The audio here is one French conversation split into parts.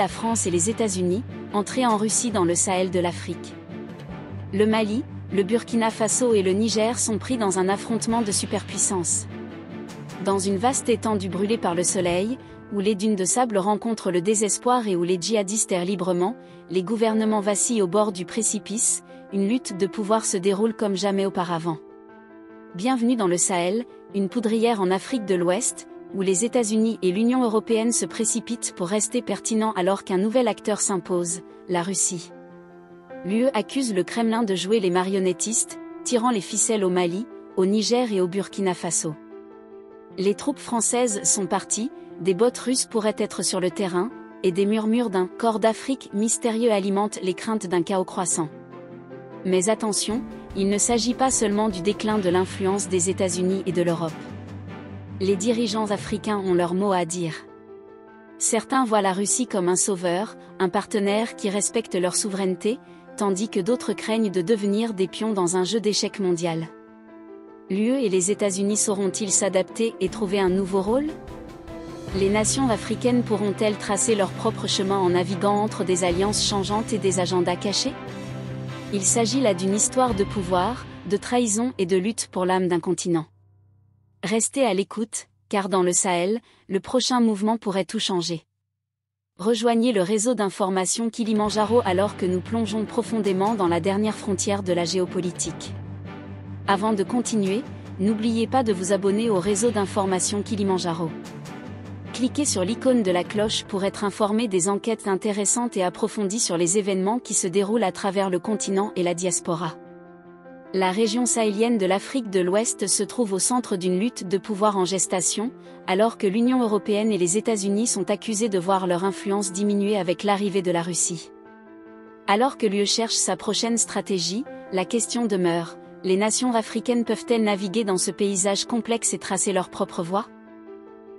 la France et les États-Unis, entrer en Russie dans le Sahel de l'Afrique. Le Mali, le Burkina Faso et le Niger sont pris dans un affrontement de superpuissance. Dans une vaste étendue brûlée par le soleil, où les dunes de sable rencontrent le désespoir et où les djihadistes errent librement, les gouvernements vacillent au bord du précipice, une lutte de pouvoir se déroule comme jamais auparavant. Bienvenue dans le Sahel, une poudrière en Afrique de l'Ouest, où les États-Unis et l'Union européenne se précipitent pour rester pertinents alors qu'un nouvel acteur s'impose, la Russie. L'UE accuse le Kremlin de jouer les marionnettistes, tirant les ficelles au Mali, au Niger et au Burkina Faso. Les troupes françaises sont parties, des bottes russes pourraient être sur le terrain, et des murmures d'un « corps d'Afrique » mystérieux alimentent les craintes d'un chaos croissant. Mais attention, il ne s'agit pas seulement du déclin de l'influence des États-Unis et de l'Europe. Les dirigeants africains ont leur mot à dire. Certains voient la Russie comme un sauveur, un partenaire qui respecte leur souveraineté, tandis que d'autres craignent de devenir des pions dans un jeu d'échecs mondial. L'UE et les États-Unis sauront-ils s'adapter et trouver un nouveau rôle ? Les nations africaines pourront-elles tracer leur propre chemin en naviguant entre des alliances changeantes et des agendas cachés ? Il s'agit là d'une histoire de pouvoir, de trahison et de lutte pour l'âme d'un continent. Restez à l'écoute, car dans le Sahel, le prochain mouvement pourrait tout changer. Rejoignez le réseau d'information Kilimandjaro alors que nous plongeons profondément dans la dernière frontière de la géopolitique. Avant de continuer, n'oubliez pas de vous abonner au réseau d'information Kilimandjaro. Cliquez sur l'icône de la cloche pour être informé des enquêtes intéressantes et approfondies sur les événements qui se déroulent à travers le continent et la diaspora. La région sahélienne de l'Afrique de l'Ouest se trouve au centre d'une lutte de pouvoir en gestation, alors que l'Union européenne et les États-Unis sont accusés de voir leur influence diminuer avec l'arrivée de la Russie. Alors que l'UE cherche sa prochaine stratégie, la question demeure, les nations africaines peuvent-elles naviguer dans ce paysage complexe et tracer leur propre voie ?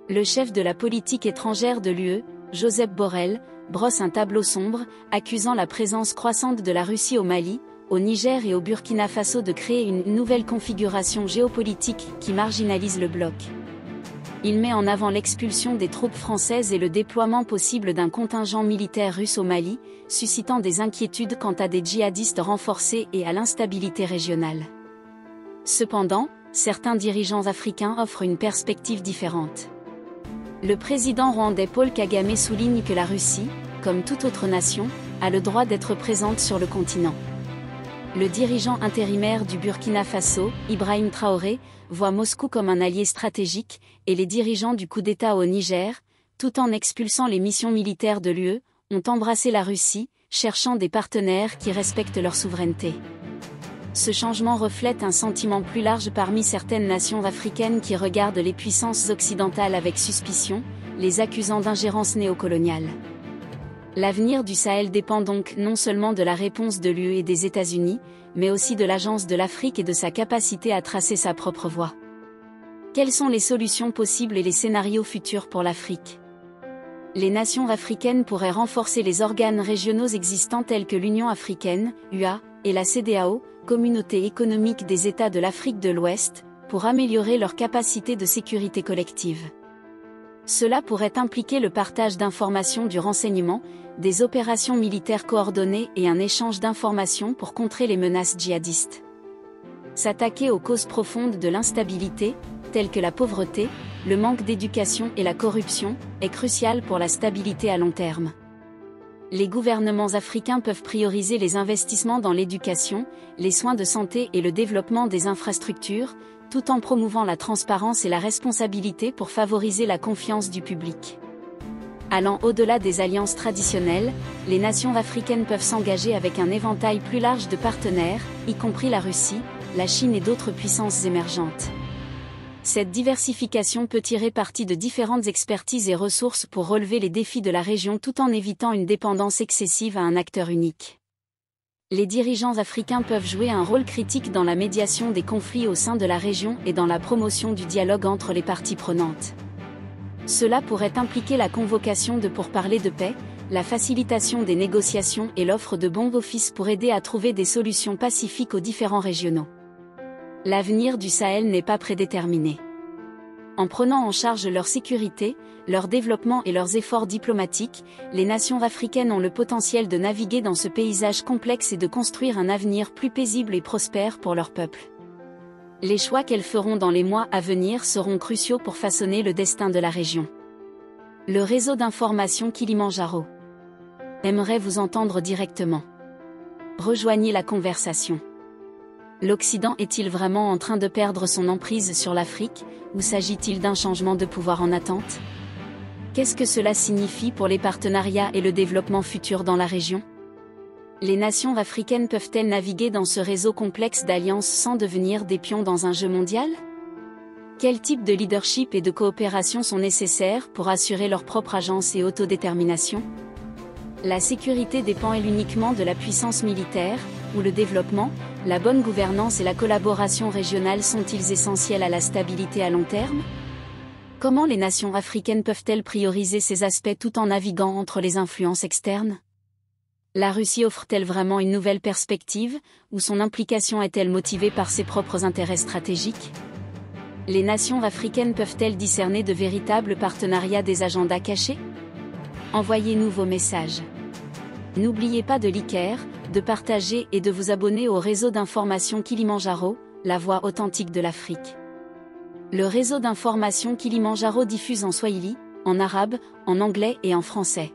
Le chef de la politique étrangère de l'UE, Josep Borrell, brosse un tableau sombre, accusant la présence croissante de la Russie au Mali, au Niger et au Burkina Faso de créer une nouvelle configuration géopolitique qui marginalise le bloc. Il met en avant l'expulsion des troupes françaises et le déploiement possible d'un contingent militaire russe au Mali, suscitant des inquiétudes quant à des djihadistes renforcés et à l'instabilité régionale. Cependant, certains dirigeants africains offrent une perspective différente. Le président rwandais Paul Kagame souligne que la Russie, comme toute autre nation, a le droit d'être présente sur le continent. Le dirigeant intérimaire du Burkina Faso, Ibrahim Traoré, voit Moscou comme un allié stratégique, et les dirigeants du coup d'État au Niger, tout en expulsant les missions militaires de l'UE, ont embrassé la Russie, cherchant des partenaires qui respectent leur souveraineté. Ce changement reflète un sentiment plus large parmi certaines nations africaines qui regardent les puissances occidentales avec suspicion, les accusant d'ingérence néocoloniale. L'avenir du Sahel dépend donc non seulement de la réponse de l'UE et des États-Unis, mais aussi de l'Agence de l'Afrique et de sa capacité à tracer sa propre voie. Quelles sont les solutions possibles et les scénarios futurs pour l'Afrique ? Les nations africaines pourraient renforcer les organes régionaux existants tels que l'Union africaine, UA, et la CEDEAO, Communauté économique des États de l'Afrique de l'Ouest, pour améliorer leur capacité de sécurité collective. Cela pourrait impliquer le partage d'informations du renseignement, des opérations militaires coordonnées et un échange d'informations pour contrer les menaces djihadistes. S'attaquer aux causes profondes de l'instabilité, telles que la pauvreté, le manque d'éducation et la corruption, est crucial pour la stabilité à long terme. Les gouvernements africains peuvent prioriser les investissements dans l'éducation, les soins de santé et le développement des infrastructures, tout en promouvant la transparence et la responsabilité pour favoriser la confiance du public. Allant au-delà des alliances traditionnelles, les nations africaines peuvent s'engager avec un éventail plus large de partenaires, y compris la Russie, la Chine et d'autres puissances émergentes. Cette diversification peut tirer parti de différentes expertises et ressources pour relever les défis de la région tout en évitant une dépendance excessive à un acteur unique. Les dirigeants africains peuvent jouer un rôle critique dans la médiation des conflits au sein de la région et dans la promotion du dialogue entre les parties prenantes. Cela pourrait impliquer la convocation de pourparlers de paix, la facilitation des négociations et l'offre de bons offices pour aider à trouver des solutions pacifiques aux différends régionaux. L'avenir du Sahel n'est pas prédéterminé. En prenant en charge leur sécurité, leur développement et leurs efforts diplomatiques, les nations africaines ont le potentiel de naviguer dans ce paysage complexe et de construire un avenir plus paisible et prospère pour leur peuple. Les choix qu'elles feront dans les mois à venir seront cruciaux pour façonner le destin de la région. Le réseau d'information Kilimandjaro aimerait vous entendre directement. Rejoignez la conversation. L'Occident est-il vraiment en train de perdre son emprise sur l'Afrique, ou s'agit-il d'un changement de pouvoir en attente? Qu'est-ce que cela signifie pour les partenariats et le développement futur dans la région? Les nations africaines peuvent-elles naviguer dans ce réseau complexe d'alliances sans devenir des pions dans un jeu mondial? Quel type de leadership et de coopération sont nécessaires pour assurer leur propre agence et autodétermination? La sécurité dépend-elle uniquement de la puissance militaire, ou le développement, la bonne gouvernance et la collaboration régionale sont-ils essentiels à la stabilité à long terme? Comment les nations africaines peuvent-elles prioriser ces aspects tout en naviguant entre les influences externes? La Russie offre-t-elle vraiment une nouvelle perspective, ou son implication est-elle motivée par ses propres intérêts stratégiques? Les nations africaines peuvent-elles discerner de véritables partenariats des agendas cachés? Envoyez-nous vos messages. N'oubliez pas de liker, de partager et de vous abonner au réseau d'information Kilimandjaro, la voix authentique de l'Afrique. Le réseau d'information Kilimandjaro diffuse en swahili, en arabe, en anglais et en français.